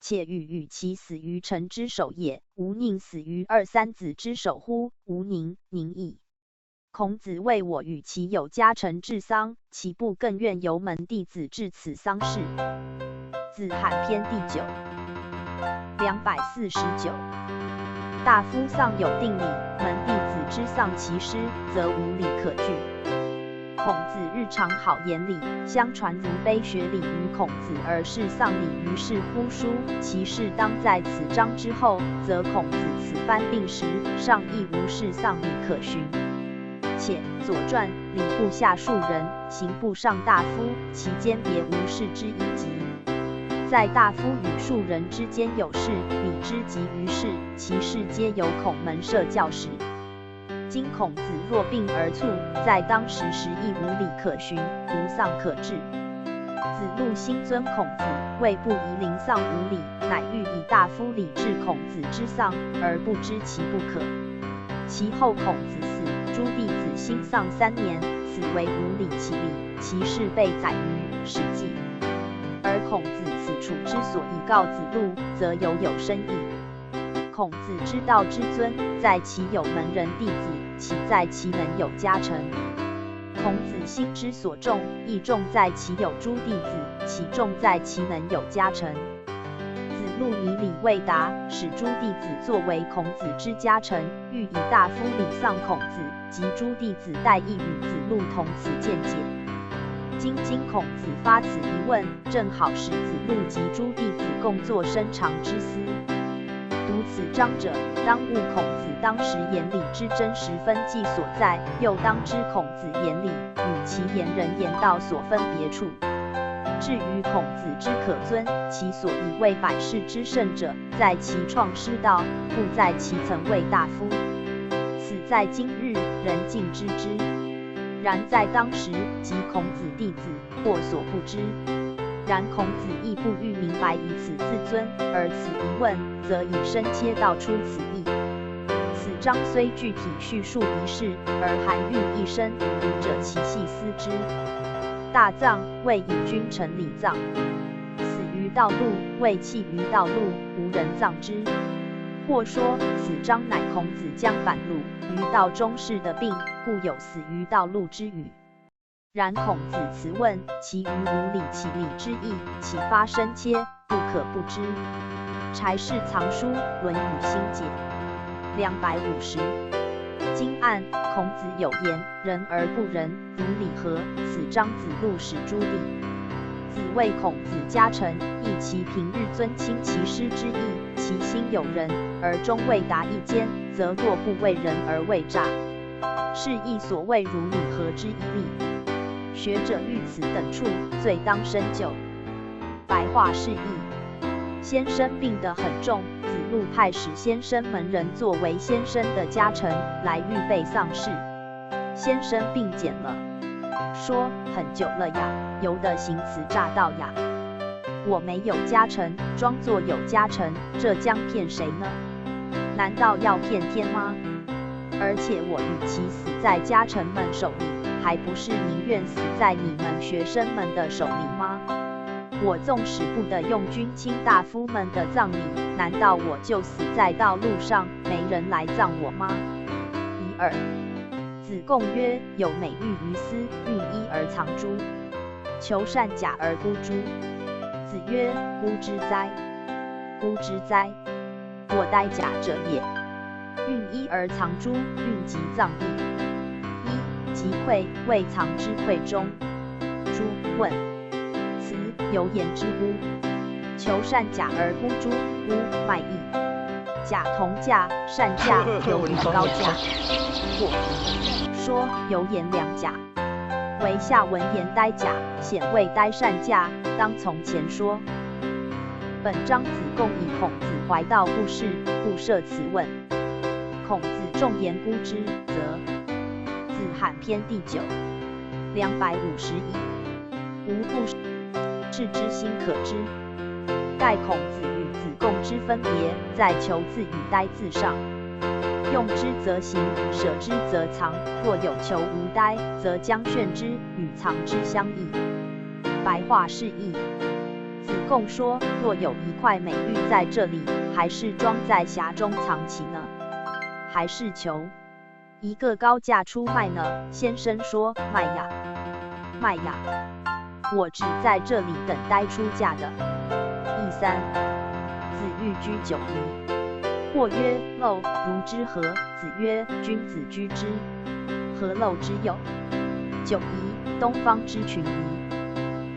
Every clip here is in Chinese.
且与其死于臣之手也，吾宁死于二三子之手乎？吾宁矣。孔子谓我与其有家臣治丧，其不更愿由门弟子治此丧事？子罕篇第9。249。大夫丧有定礼，门弟子之丧其师，则无礼可据。孔子日常好言礼，相传如碑学礼于孔子而是丧礼于是乎书，其事当在此章之后，则孔子此番病时，上亦无事丧礼可循。且《左传》礼部下庶人，刑部上大夫，其间别无事之一极。在大夫与庶人之间有事，礼之极于事，其事皆由孔门设教使。今孔子若病而卒，在当时时亦无礼可循，无丧可治。子路心尊孔子，谓不宜临丧无礼，乃欲以大夫礼治孔子之丧，而不知其不可。其后孔子死，诸弟子兴丧3年，此为无礼其礼，其事被载于《史记》。而孔子此处之所以告子路，则有深意。孔子之道之尊，在其有门人弟子，岂在其能有家臣？孔子心之所重，亦重在其有诸弟子，岂重在其能有家臣？子路以礼未达，使诸弟子作为孔子之家臣，欲以大夫礼丧孔子，及诸弟子待亦与子路同此见解。今孔子发此疑问，正好使子路及诸弟子共作深长之思。读此章者，当悟孔子当时言礼之真实分际所在，又当知孔子言礼与其言人言道所分别处。至于孔子之可尊，其所以为百世之圣者，在其创师道，不在其曾为大夫。此在今日人尽知之，然在当时，即孔子弟子或所不知。然孔子亦不欲明白以此自尊，而此疑问，则以深切道出此意。此章虽具体叙述一事，而含蕴一深，读者其细思之。大葬，谓以君臣礼葬；死于道路，谓弃于道路，无人葬之。或说，此章乃孔子将反鲁于道中士的病，故有死于道路之语。然孔子此问，其于无礼其礼之意，启发深切，不可不知。柴氏藏书《论语心解》250。今按孔子有言，仁而不仁，如礼何？此章子路使诸弟子为孔子家臣，亦其平日尊亲其师之意，其心有仁，而终未达一间，则若不为仁而为诈，是亦所谓如礼何之一例。学者遇此等处，罪当深究。白话释义：先生病得很重，子路派使先生门人作为先生的家臣，来预备丧事。先生病减了，说很久了呀，由得行辞诈道呀。我没有家臣，装作有家臣，这将骗谁呢？难道要骗天吗？而且我与其死在家臣们手里，还不是宁愿死在你们学生们的手里吗？我纵使不得用君卿大夫们的葬礼，难道我就死在道路上，没人来葬我吗？一二。子贡曰：有美玉于斯，运衣而藏诸，求善假而孤诸。子曰：孤之哉！孤之哉！我待假者也。运衣而藏诸，运即葬地。一即愧，未藏之愧中。诸问：此有言之乎？求善假而孤诸，孤卖义。假同价，善价有与高价。或说有言两假，为下文言呆假，显谓呆善价，当从前说。本章子贡以孔子怀道不仕，故设此问。孔子重言孤之，则子罕篇第9。251。吾不仕之心可知。盖孔子与子贡之分别，在求字与呆字上。用之则行，舍之则藏。若有求无呆，则将炫之与藏之相异。白话释义：子共说，若有一块美玉在这里，还是装在匣中藏起呢，还是求一个高价出卖呢？先生说，卖呀，卖呀，我只在这里等待出价的。义三，子欲居九夷。或曰：陋如之何？子曰：君子居之，何陋之有？九夷，东方之群夷。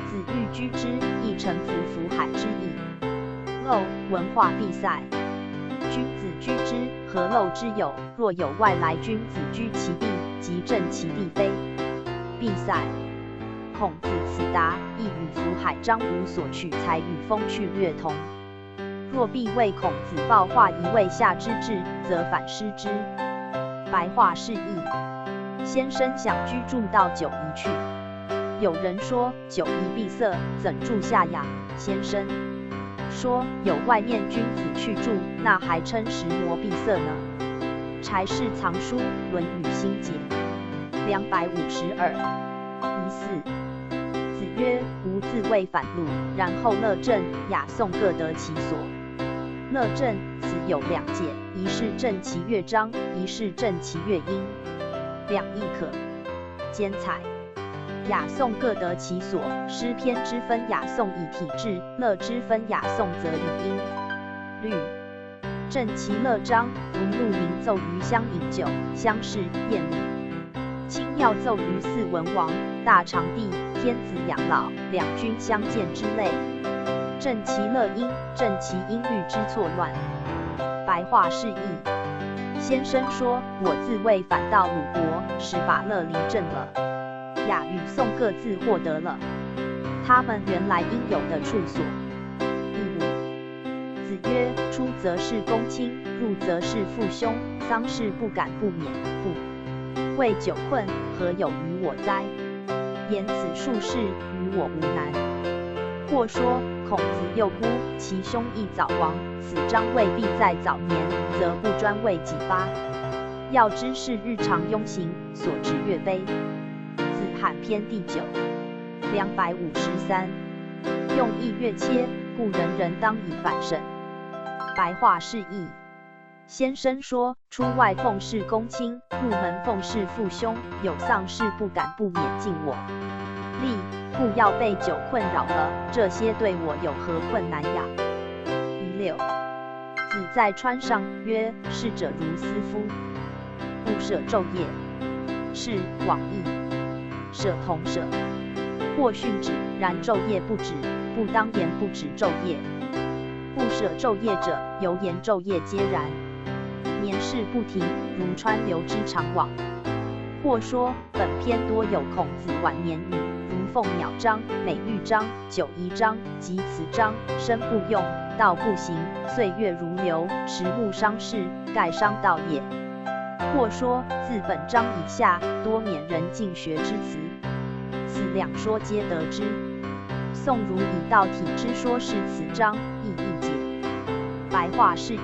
子欲居之，亦臣服福海之意。陋，文化必塞。君子居之，何陋之有？若有外来君子居其地，即正其地非，必塞。孔子此答，亦与福海张无所取材与风趣略同。若必为孔子报化一位下之志，则反失之。白话释义：先生想居住到九夷去。有人说，九夷闭塞，怎住下呀？先生说，有外面君子去住，那还称石磨闭塞呢。柴氏藏书论语心解252。疑四。子曰：吾自谓反鲁，然后乐正、雅颂各得其所。乐正，此有两解，一是正其乐章，一是正其乐音，两义可兼采。雅颂各得其所，诗篇之分雅颂以体制，乐之分雅颂则以音律。正其乐章，如鹿鸣奏于乡饮酒、乡试、宴礼；清妙奏于四文王、大长帝、天子养老、两军相见之类。正其乐音，正其音律之错乱。白话释义：先生说，我自谓反到鲁国，使把乐离正了，雅与颂各自获得了他们原来应有的处所。义五。子曰：出则是公卿，入则是父兄，丧事不敢不免，不为久困，何有于我哉？言此术士，与我无难。或说，孔子幼孤，其兄亦早亡，此章未必在早年，则不专为己发。要知是日常庸行，所指乐碑。子罕篇第9。253。用意乐切，故人人当以反审。白话释义：先生说，出外奉事公卿，入门奉事父兄，有丧事不敢不免敬我力，故要被酒困扰了，这些对我有何困难呀？疑六。子在川上曰：逝者如斯夫，不舍昼夜，是往矣。舍同舍，或训止，然昼夜不止，不当言不止昼夜。不舍昼夜者，犹言昼夜皆然。年事不停，如川流之长往。或说，本篇多有孔子晚年语，如凤鸟章、美玉章、九夷章及此章，身不用，道不行，岁月如流，时务伤事，盖伤道也。或说，自本章以下，多勉人进学之词。此两说皆得之。宋儒以道体之说是此章，亦易解。白话释义：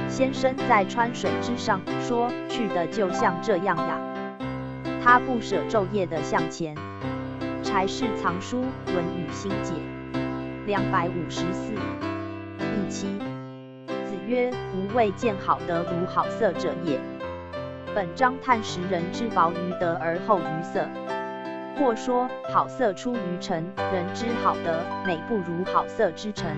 先生在川水之上说，去的就像这样呀。他不舍昼夜的向前。柴氏藏书论语心解254。义七。子曰：吾未见好德如好色者也。本章探识人之薄于德而后于色。或说，好色出于臣，人之好德美不如好色之臣。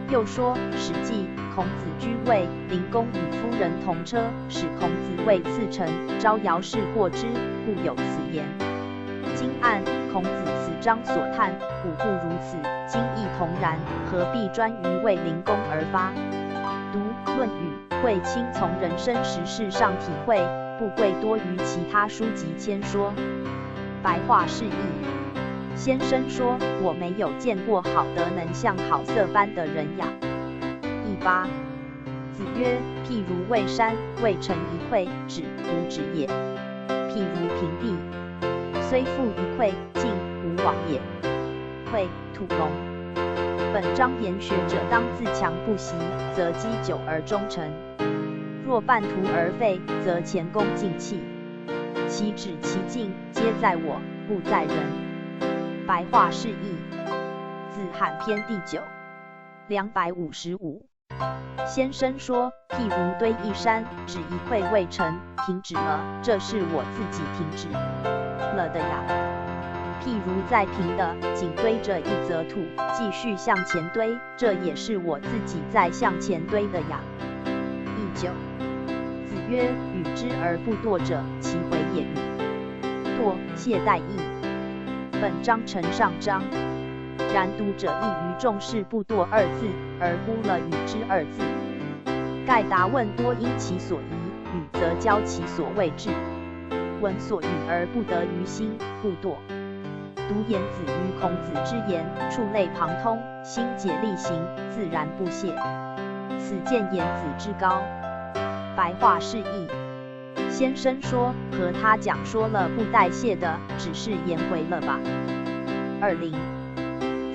又说，《史记》孔子居位，灵公与夫人同车，使孔子位次臣，招摇事过之，故有此言。今按孔子此章所叹，古不如此，今亦同然，何必专于为灵公而发？读《论语》，贵亲从人生实事上体会，不贵多于其他书籍谦说。白话释义：先生说，我没有见过好德能像好色般的人呀。义八。子曰：譬如蔚山，蔚成一篑，止无止也；譬如平地，虽覆一篑，竟无往也。篑，土龙。本章言学者当自强不息，则积久而终成；若半途而废，则前功尽弃。其止其进，皆在我，不在人。白话释义：子罕篇第9。255。先生说，譬如堆一山，只一篑未成，停止了，这是我自己停止了的呀。譬如在平的井堆着一则土，继续向前堆，这也是我自己在向前堆的呀。第9。子曰：与之而不惰者，其回也与？惰，懈怠意。本章承上章。然读者亦于重视不惰二字，而忽了与之二字。盖答问多因其所宜，语则教其所谓志。闻所语而不得于心，不惰。读颜子于孔子之言，触类旁通，心解力行，自然不懈。此见颜子之高。白话释义。先生说，和他讲说了不带谢的，只是颜回了吧。20。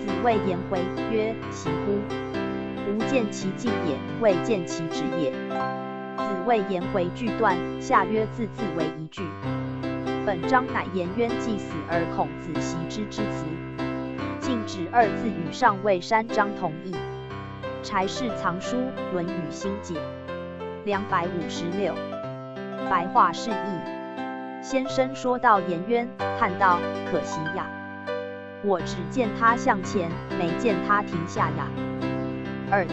子谓颜回曰：喜乎！吾见其进也，未见其止也。子谓颜回句段，下曰字字为一句。本章乃颜渊既死而孔子袭之之词。进止二字与上尉山章同义。柴氏藏书《论语心解》。256。白话释义。先生说到颜渊，叹道：可惜呀！我只见他向前，没见他停下呀。2义。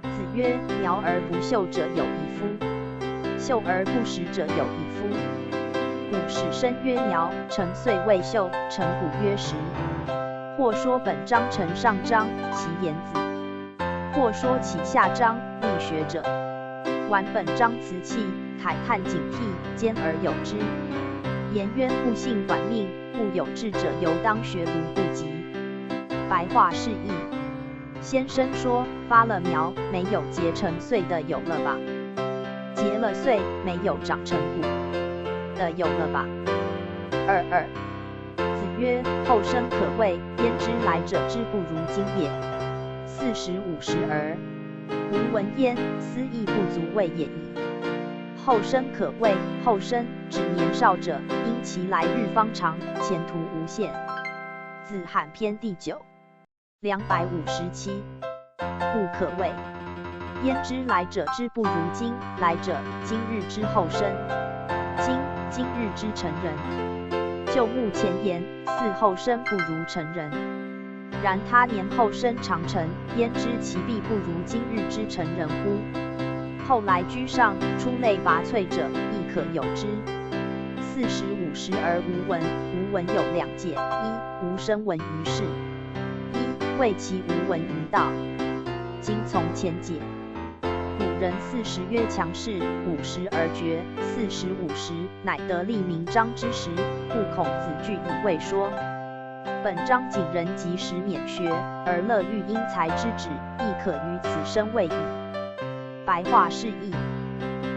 子曰：苗而不秀者有一夫，秀而不实者有一夫。古始生曰苗，成岁未秀，成古曰实。或说本章承上章，其颜子；或说起下章，力学者。玩本章辞气，慨叹警惕，兼而有之。颜渊不幸短命，故有志者犹当学庐不及。白话释义。先生说，发了苗没有结成穗的有了吧？结了穗没有长成谷的有了吧？22。子曰：后生可畏，焉知来者之不如今也？40、50而吾闻焉，思义不足畏也已。后生可畏，后生指年少者，因其来日方长，前途无限。子罕篇第9。257。故可畏。焉知来者之不如今？来者，今日之后生。今日之成人。就目前言，似后生不如成人。然他年后生长成，焉知其必不如今日之成人乎？后来居上，出类拔萃者，亦可有之。40、50而无闻。无闻有2解：一、无生闻于世；一、谓其无闻于道。今从前解。古人40曰强势，50而决，40、50乃得立名章之时，故孔子据以谓说。本章仅人及时免学，而乐欲因材之旨，亦可于此生谓语。白话释义。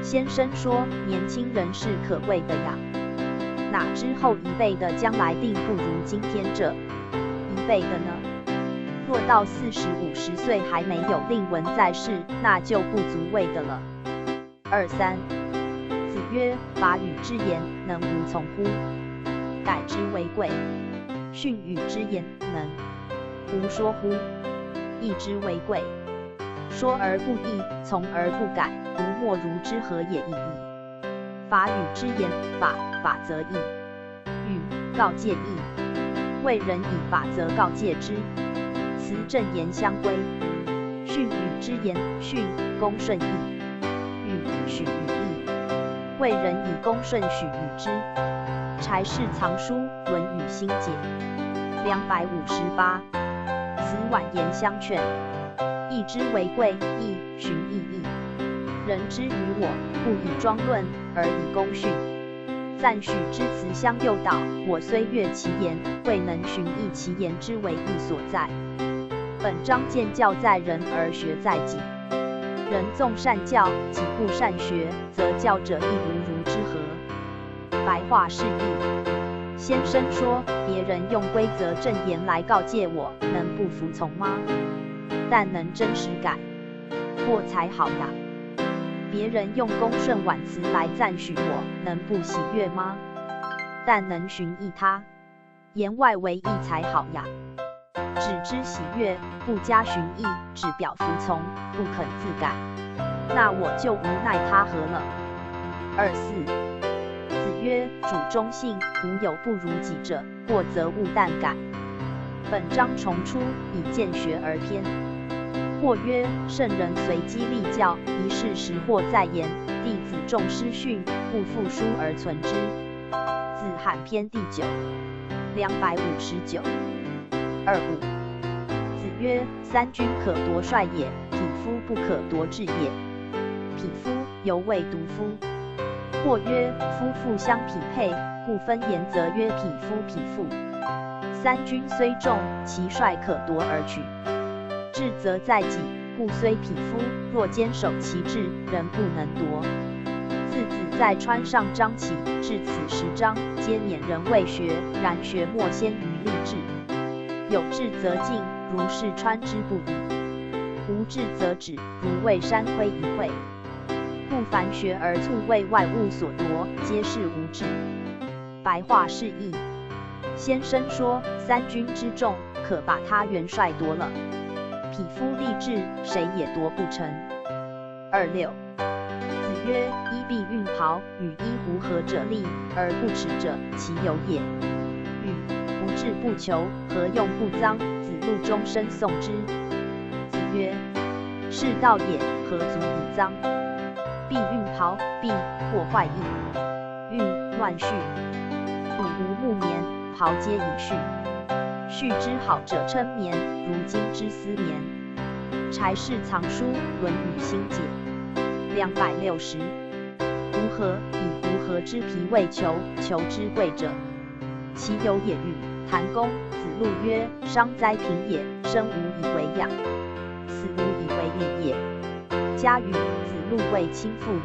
先生说，年轻人是可畏的呀，哪知后一辈的将来定不如今天这一辈的呢？若到40、50岁还没有令闻在世，那就不足畏的了。23。子曰：法语之言，能无从乎？改之为贵。训语之言，能无说乎？义之为贵。说而不义，从而不改，吾莫如之何也已矣。法语之言，法则义；语，告诫义。为人以法则告诫之，此正言相归。训语之言，训，恭顺义；语，许与义。为人以恭顺许与之。柴氏藏书《论语心解》。258。此婉言相劝。义之为贵，义，循义义。人之于我，不以庄论，而以公训。赞许之辞相诱导，我虽悦其言，未能循义其言之为义所在。本章见教在人而学在己。人纵善教，己不善学，则教者亦无如之何？白话释义。先生说，别人用规则正言来告诫我，能不服从吗？但能真实改过才好呀。别人用恭顺婉辞来赞许我，能不喜悦吗？但能循意他，言外为义才好呀。只知喜悦，不加寻意，只表服从，不肯自改。那我就无奈他何了。24子曰：主忠信，无有不如己者，过则勿惮改。本章重出，以见学而篇。或曰：圣人随机立教，一事时或在言，弟子重师训，不复书而存之。子罕篇第9 259。25子曰：三军可夺帅也，匹夫不可夺志也。匹夫犹谓独夫。或曰：夫妇相匹配，故分言则曰匹夫匹妇。三军虽众，其帅可夺而取。志则在己，故虽匹夫，若坚守其志，仍不能夺。自子在川上张起，至此10章，皆勉人未学，然学莫先于立志。有志则进，如是穿之不已；无志则止，如为山窥一会。故凡学而促为外物所夺，皆是无志。白话释义：先生说，三军之众，可把他元帅夺了。匹夫立志，谁也夺不成。26子曰：衣必运袍，与衣狐合者立，而不耻者，其有也。与不志不求，何用不臧？子路终身诵之。子曰：是道也，何足以臧？必运袍，必破坏义。运乱序，古无木棉，袍皆以序。序之好者称棉，如今之丝棉。柴氏藏书《论语心解》260。狐貉，以狐貉之皮为裘，裘之贵者，其有也与？谭公子路曰：商哉平也，生无以为养，死无以为礼也。嘉语子路为亲父礼，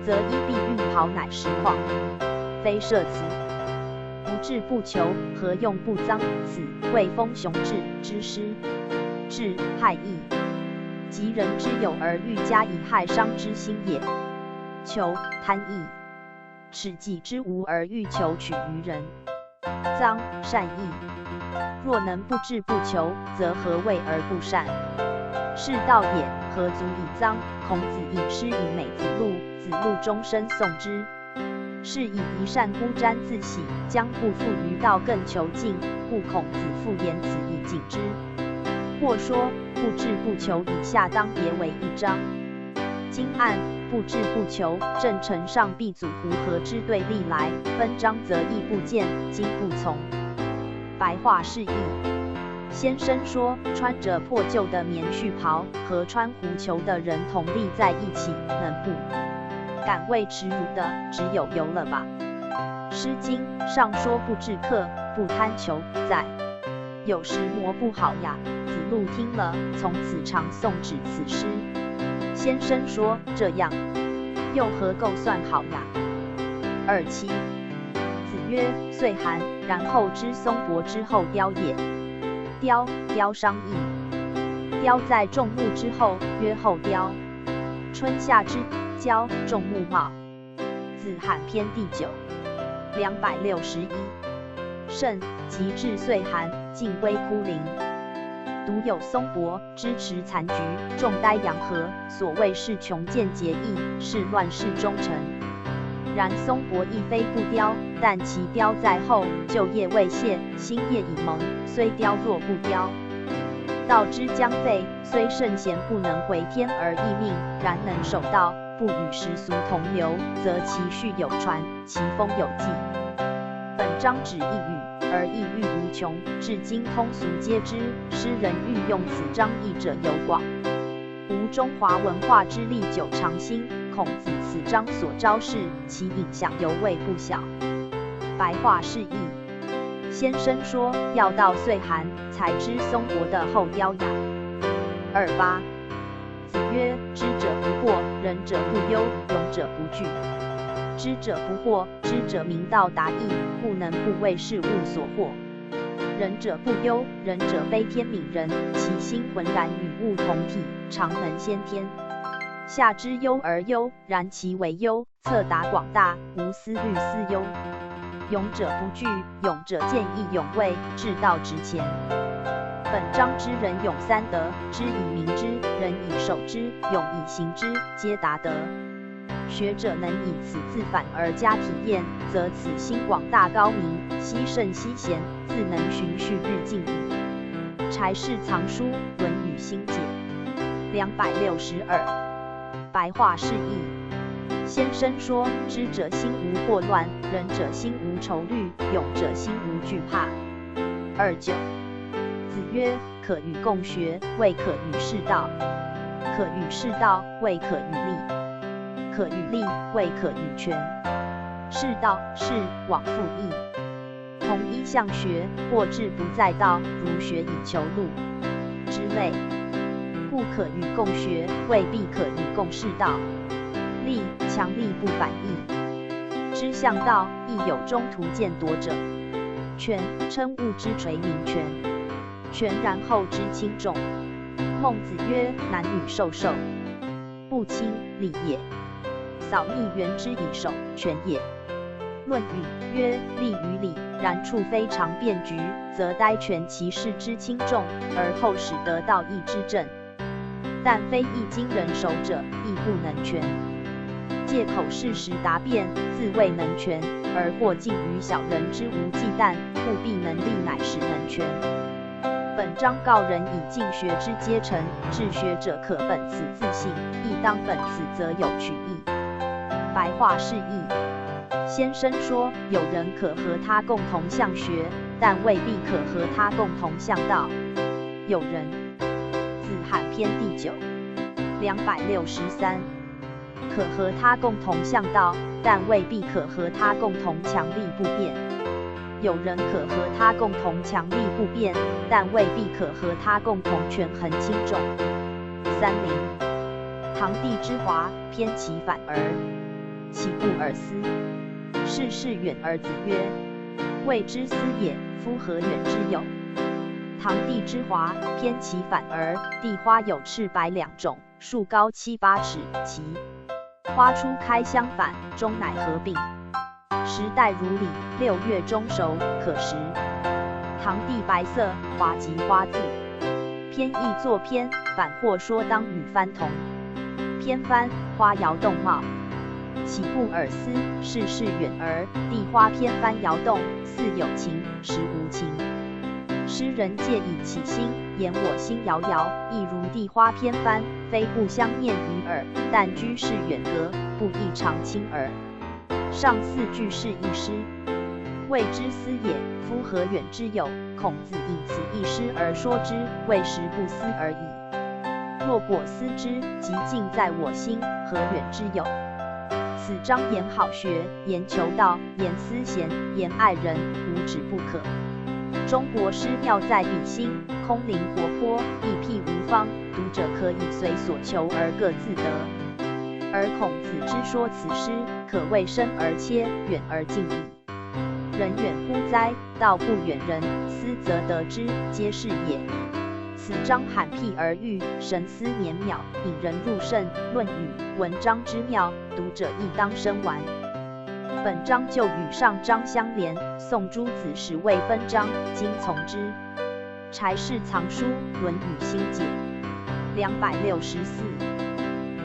则衣必运袍乃实况，非设辞。不志不求，何用不臧？此谓封雄志之师。志害义，及人之有而欲加以害伤之心也。求贪义，耻己之无而欲求取于人。臧善义，若能不志不求，则何谓而不善？是道也，何足以臧？孔子以诗以美子路，子路终身诵之。是以一善孤瞻自喜，将不复于道更求进，故孔子复言此以警之。或说不志不求以下当别为一章。今按不志不求，正承上必祖狐貉之对立来，分章则义不见，今不从。白话释义：先生说，穿着破旧的棉絮袍和穿狐裘的人同立在一起，能不敢为耻辱的，只有由了吧。诗经上说不治客，不贪求，在有时磨不好呀。子路听了，从此常诵指此诗。先生说这样，又何够算好呀？27子曰：岁寒，然后知松柏之后凋也。凋，凋伤意。凋在众木之后，曰后凋。春夏之交，众木茂。子罕篇第9 261。甚，及至岁寒，尽归枯林。独有松柏，枝持残菊，众呆阳和。所谓是穷见节义，是乱世忠臣。然松柏亦非不凋，但其凋在后，旧叶未谢，新叶已萌，虽凋若不凋。道之将废，虽圣贤不能回天而易命，然能守道，不与时俗同流，则其序有传，其风有继。本章只一语，而意欲无穷，至今通俗皆知。诗人欲用此章义者有广，吾中华文化之历久常新。孔子此章所昭示，其影响犹未不小。白话释义：先生说，要到岁寒才知松柏的后凋呀。28子曰：知者不惑，仁者不忧，勇者不惧。知者不惑，知者明道达义，故能不为事物所惑。仁者不忧，仁者悲天悯人，其心浑然与物同体，常能先天。下之忧而忧，然其为忧，测达广大，无思虑思忧。勇者不惧，勇者见义勇为，至道直前。本章之人勇三德，知以明之，人以守之，勇以行之，皆达德。学者能以此自反而加体验，则此心广大高明，希圣希贤，自能循序日进矣。柴氏藏书《论语心解》262。白话释义。先生说：知者心无惑乱，仁者心无愁虑，勇者心无惧怕。29。子曰：可与共学，未可与士道。可与士道，未可与利；可与利，未可与权。士道，是往复义。同一向学，或志不在道，如学以求路之类。故可与共学，未必可与共士道。利，强力不反义。知向道，亦有中途见夺者。权，称物之垂名权。权然后知轻重。孟子曰：男女授受，不亲，利也。扫逆援之以守，权也。论语曰：利于礼，然处非常变局，则呆权其事之轻重，而后使得道义之正。但非易经人守者，亦不能全。借口事实答辩，自谓能全，而或近于小人之无忌惮，故必能力，乃使能全。本章告人以进学之阶成，治学者可本此自信，亦当本此则有取义。白话释义。先生说，有人可和他共同向学，但未必可和他共同向道。有人。子罕篇第9。263。可和他共同向道，但未必可和他共同强力不变。有人可和他共同强力不变，但未必可和他共同权衡轻重。30。堂弟之华，偏其反而，岂不尔思？事事远而子曰：谓之思也，夫何远之有？堂弟之华，偏其反而，地花有赤白两种，树高7、8尺，其花初开相反，终乃合并。时代如李，6月中熟，可食。堂弟白色，华即花字。偏义作偏，反或说当与番同。偏番，花摇动茂，岂不尔思？事事远而，地花偏番摇动，似有情，实无情。诗人借以启心，言我心摇摇，亦如地花偏番，非不相念于耳，但居士远隔，不异常亲耳。上4句是一诗。谓之思也，夫何远之有？孔子以此一诗而说之，谓时不思而已。若果思之，即近在我心，何远之有？此章言好学，言求道，言思贤，言爱人，无止不可。中国诗妙在笔心，空灵活泼，意僻无方，读者可以随所求而各自得。而孔子之说此诗，可谓深而切，远而近矣。人远乎哉？道不远人，思则得之，皆是也。此章罕辟而喻，神思绵邈，引人入胜。论语文章之妙，读者亦当深玩。本章就与上章相连，宋诸子时未分章，今从之。柴氏藏书《论语心解》264。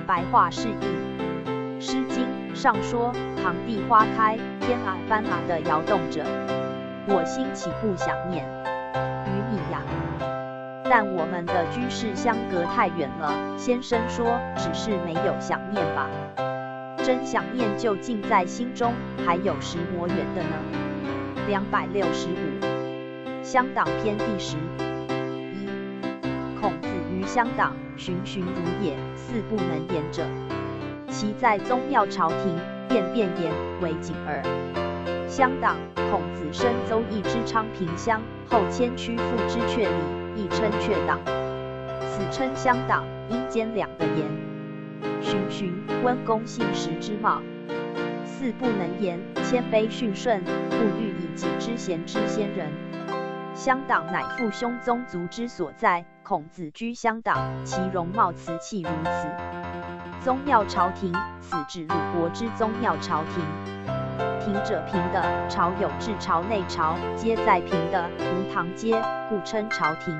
白话释义。诗经上说，堂弟花开，偏耳翻耳的摇动着，我心岂不想念？与你呀。但我们的居士相隔太远了，先生说，只是没有想念吧。真想念就近在心中，还有时磨远的呢。265。乡党篇第10。1。孔子于乡党，循循如也，似不能言者。其在宗庙朝廷，便言为谨耳。乡党，孔子生邹邑之昌平乡，后迁曲阜之阙里，亦称阙党。此称乡党，因兼两的言。循循，温公信实之貌。似不能言，谦卑逊顺，不欲以己之贤之先人。乡党乃父兄宗族之所在，孔子居乡党，其容貌辞气如此。宗庙朝廷，此指鲁国之宗庙朝廷。庭者平的，朝有至朝内朝，皆在平的，如堂阶，故称朝廷。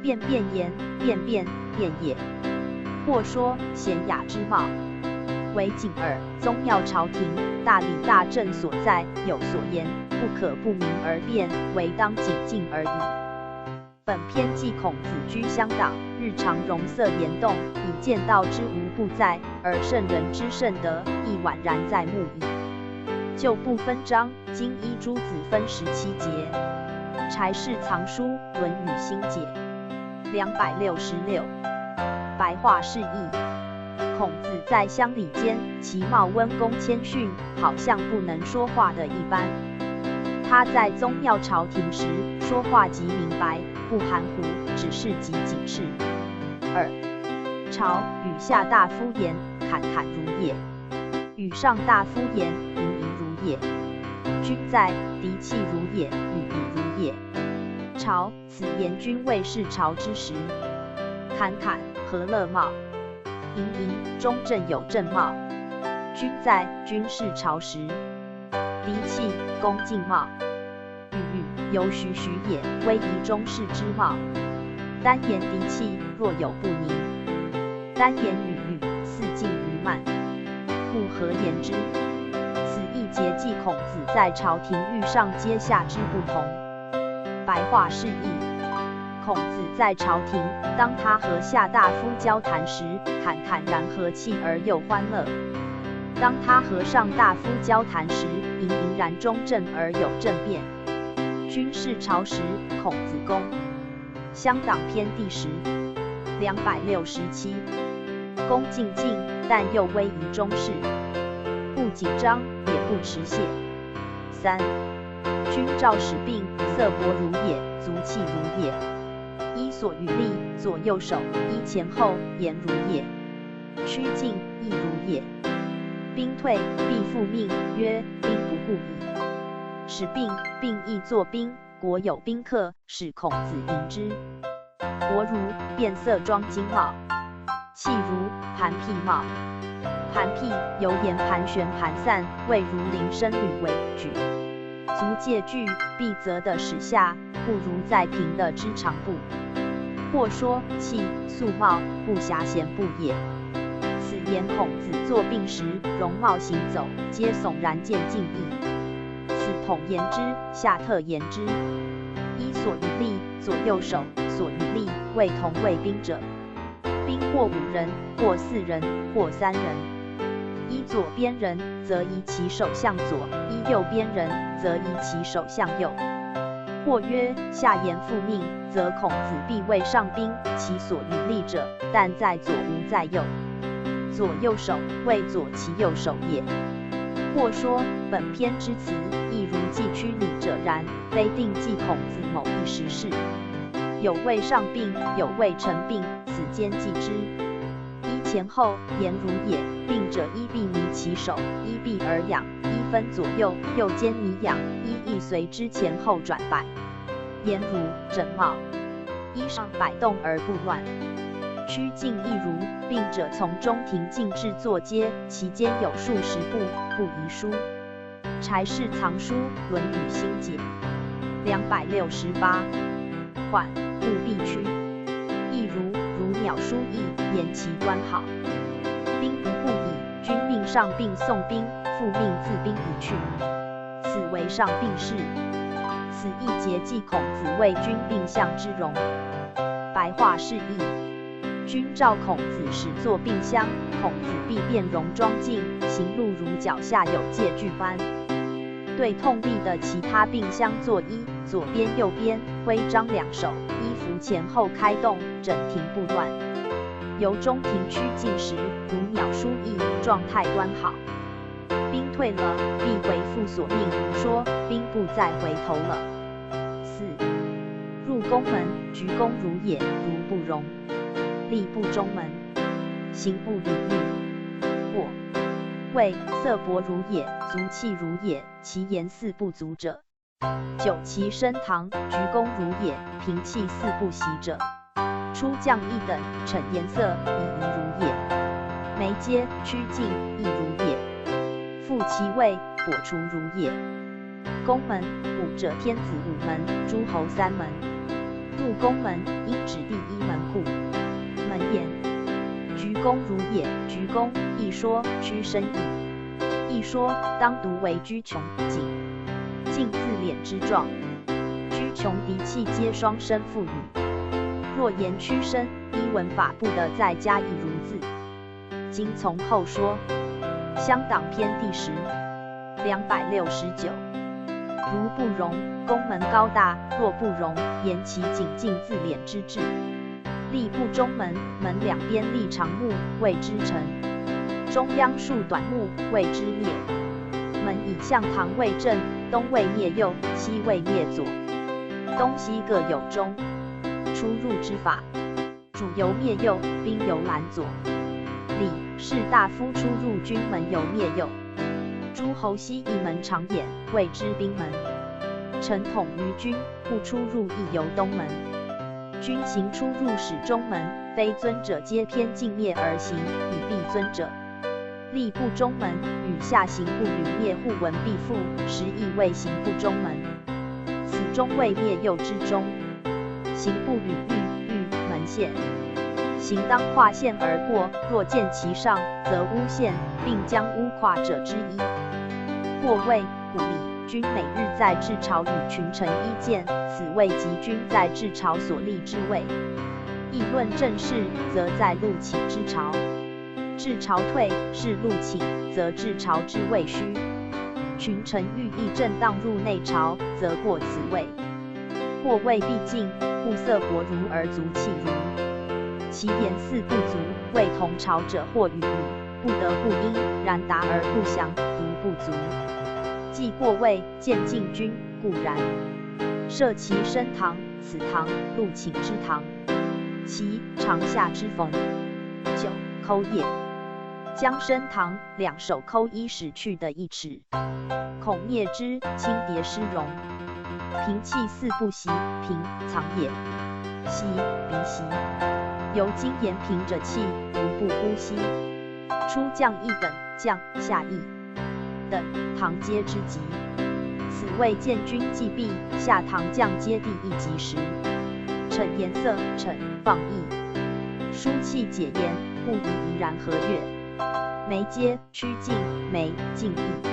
便便言，便便也。或说贤雅之貌，为景耳，宗庙朝廷，大礼大政所在，有所言，不可不明而辩，唯当谨敬而已。本篇记孔子居乡党，日常容色言动，以见道之无不在，而圣人之圣德，亦宛然在目矣。就不分章，今依诸子分17节。柴氏藏书《论语心解》266。白话释义：孔子在乡里间，其貌温恭谦逊，好像不能说话的一般。他在宗庙朝廷时，说话极明白，不含糊，只是极警示。2. 朝与下大夫言，侃侃如也；与上大夫言，盈盈如也。君在，嫡气如也，与比如也。朝，此言君未是朝之时。侃侃，和乐貌；盈盈，中正有正貌。君在，君是朝时。嫡气，恭敬貌；与与，犹栩栩也，威仪中士之貌。单言嫡气，若有不宁；单言与与，似近于慢，故何言之？此一节记孔子在朝廷遇上阶下之不同。白话释义：孔子在朝廷，当他和下大夫交谈时，侃侃然和气而又欢乐；当他和上大夫交谈时，盈盈然中正而有正辩。君是朝时，孔子公。乡党篇第10 267。恭敬敬，但又威仪中士，不紧张也不持械。3. 君肇始病，色薄如也，足气如也。依所与立，左右手，依前后，言如也。趋近，亦如也。兵退，必复命，曰：兵不顾矣。使病，病亦作兵，国有宾客，使孔子迎之。国如，变色装金帽；气如，盘辟帽。盘辟，犹言盘旋盘散，未如临深履为举。足借据，必则的使下，不如在平的之长步。或说气素貌，不暇闲步也。此言孔子作病时，容貌行走，皆悚然见敬意。此统言之，下特言之。依所与立，左右手，所与立，谓同卫兵者。兵或5人，或4人，或3人。依左边人，则移其手向左；依右边人，则移其手向右。或曰：下言复命，则孔子必为上兵，其所与立者，但在左无在右。左右手，谓左其右手也。或说本篇之词，亦如记曲礼者然，非定记孔子某一时事。有谓上病，有谓臣病，此间记之。依前后，言如也。病者依必拟其手，依臂而仰，依分左右，右肩拟仰，依亦随之前后转摆。言如整貌，衣上摆动而不乱。趋近亦如，病者从中庭进至坐阶，其间有数10步，不宜疏。柴氏藏书《论语心解》268。缓，不必趋。亦如鸟书意，言其端好。兵不顾矣，君命上病送兵，复命自兵以去，此为上病事。此一节记孔子为君病相之容。白话释义：君召孔子始作病相，孔子必变容庄敬，行路如脚下有借据般。对痛立的其他病相作揖，左边右边，挥张两手，衣服前后开动，整庭不乱。由中庭趋近时，如鸟书意，状态端好。兵退了，必回复所命，说兵不再回头了。4. 入宫门，鞠躬如也，如不容；立不中门，行不礼遇。或谓色薄如也，足气如也，其言似不足者。久其升堂，鞠躬如也，平气似不习者。出将一等，逞颜色，以仪如也。眉阶趋近，亦如也。复其位，跛除如也。宫门，武者天子5门，诸侯3门。入宫门，应指第一门户。门言：鞠躬如也。鞠躬，一说屈身矣。一说当读为居穷景，近自敛之状。居穷嫡气皆双生妇女。若言屈身，依文法不得再加一如字。今从后说。乡党篇第10。269。如不容，宫门高大；若不容，言其景近自敛之志。立部中门，门两边立长木，谓之城；中央竖短木，谓之阙。门以向堂为正，东为阙右，西为阙左。东西各有钟。出入之法：主由阙右，宾由栏左。礼，士大夫出入军门由阙右。诸侯西一门长眼，谓之兵门。臣统于军，故出入亦由东门。军行出入始中门，非尊者皆偏进阙而行，以避尊者。吏部中门与下刑部与阙互文必附，实亦谓刑部中门。此中谓阙右之中。刑部与狱门线。行当跨线而过，若见其上，则诬陷，并将诬跨者之一。或谓古礼，君每日在至朝与群臣一见，此谓即君在至朝所立之位。议论政事，则在禄请之朝。至朝退，是禄请，则至朝之位虚。群臣欲议正当入内朝，则过此位。或谓必进，故色薄如而足气如。其言似不足，谓同朝者或与不得不应，然达而不详，如不足。既过位，见进军，固然。设其升堂，此堂禄请之堂。其长下之缝。9. 抠腋。将升堂两手抠衣使去的一尺，恐灭之，轻叠失容。平气四不息，平藏也。息鼻息。由今言平者气，如不呼吸。出降一等，降下一等，堂阶之极。此谓见君既毕，下堂降阶第一级时。逞颜色，逞放逸。书气解言，不宜然和悦。眉阶趋近，眉近义。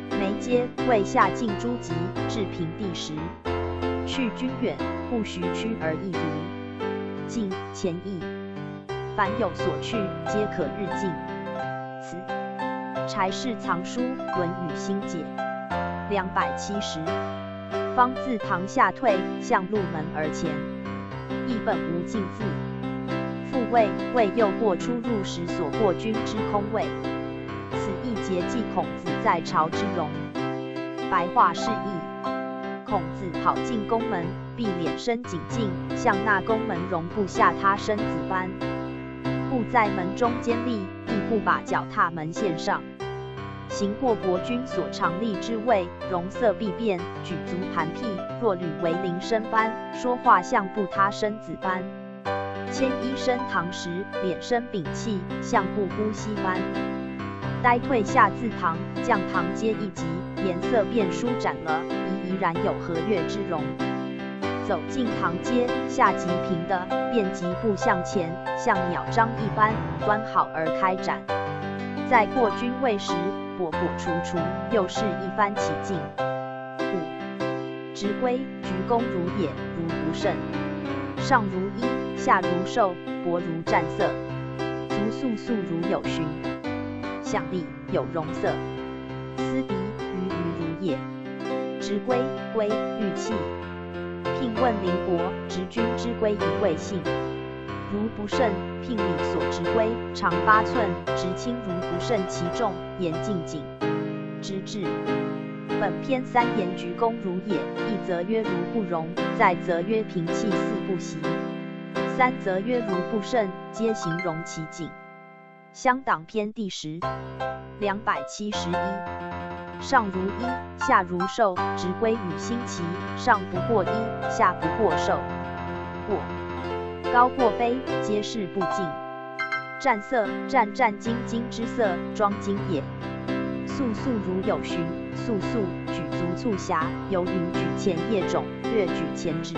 眉阶为下进诸级，至平地时。去君远，不徐趋而易如。进前义。凡有所去，皆可日进。此柴氏藏书《论语心解》270。方自堂下退，向路门而前。亦本无进字。复谓右过出入时所过君之空位。此一节记孔子在朝之容。白话释义：孔子跑进宫门，必敛身谨进，向那宫门容不下他身子般。故在门中间立，亦不把脚踏门线上。行过国君所常立之位，容色必变，举足盘辟，若履为铃声般，说话像不他身子般。牵衣升堂时，敛身屏气，像不呼吸般。待退下自堂，降堂阶一级，颜色便舒展了，宜然有和悦之容。走进堂阶，下级平的，便疾步向前，像鸟张一般，端好而开展。在过君位时，跛跛楚楚，又是一番起劲。5. 直归，鞠躬如也，如不甚。上如衣，下如兽，脖如战色。足素素如有寻。响力，有容色。思鼻，鱼如也。直归，归，玉器。聘问邻国，执君之规一未信。如不慎，聘礼所执规，长8寸，直轻如不慎其重，言近谨。之至。本篇3言鞠躬如也，一则曰如不容，再则曰平气四不息。3则曰如不慎，皆形容其景。乡党篇第10。271。上如衣，下如兽，直归与心齐，上不过衣，下不过兽。过高过卑，皆是不敬。战色，战兢兢之色，庄矜也。素素如有寻，素素举足促狭，游云举前腋踵，略举前指。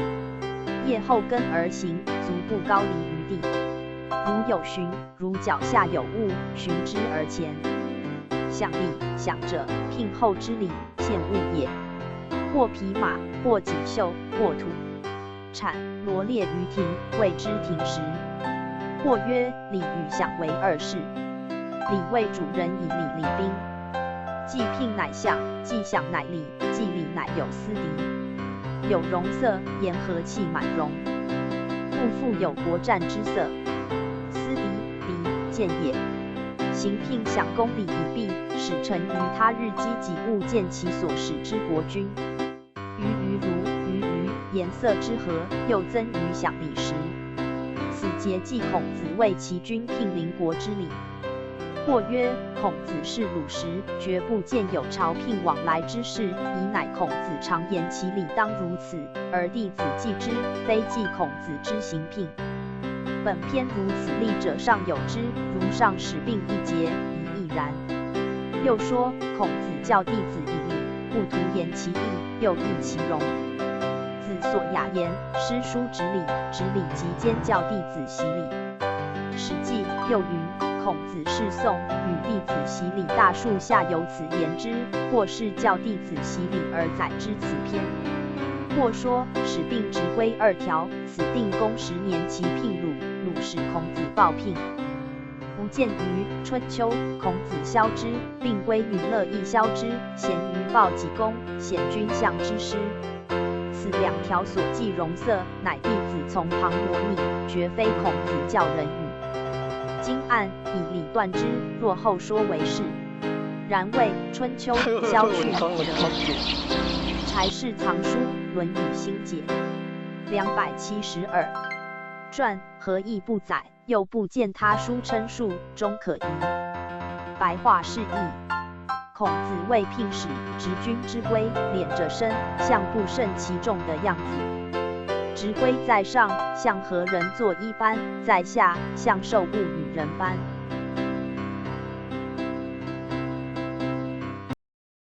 叶后跟而行，足不高离于地。如有寻，如脚下有物，寻之而前。想礼，想者，聘后之礼，献物也。或匹马，或锦绣，或土产，罗列于庭，谓之庭食。或曰：礼与享为二事。礼为主人以礼礼宾，既聘乃享，既享乃礼，既礼乃有司敌。有容色，言和气满容，故复有国战之色。司敌，敌，见也。行聘享公礼以毕，使臣于他日积己物见其所使之国君。于颜色之和，又增于享礼时。此节记孔子为其君聘邻国之礼。或曰：孔子是鲁时，绝不见有朝聘往来之事，以乃孔子常言其礼当如此，而弟子记之，非记孔子之行聘。本篇如此例者尚有之，如上使并一节，已亦然。又说孔子教弟子以礼，不图言其义，又益其容。子所雅言，诗书直礼，直礼即兼教弟子习礼。史记又云：孔子是宋，与弟子习礼大数下有此言之，或是教弟子习礼而载之此篇。或说使并直规2条，此定公10年其聘鲁，鲁使孔子报聘。不见于春秋，孔子萧之，并归允乐亦萧之，咸于报己公，显君相之师。此2条所记容色，乃弟子从旁模拟，绝非孔子教人语。今按以礼断之，若后说为是。然谓春秋萧去柴氏藏书《论语心解》272。传何义不载，又不见他书称述，终可疑。白话释义：孔子为聘使，执君之规，敛着身，像不胜其重的样子。执规在上，像和人作衣般；在下，像受物与人般。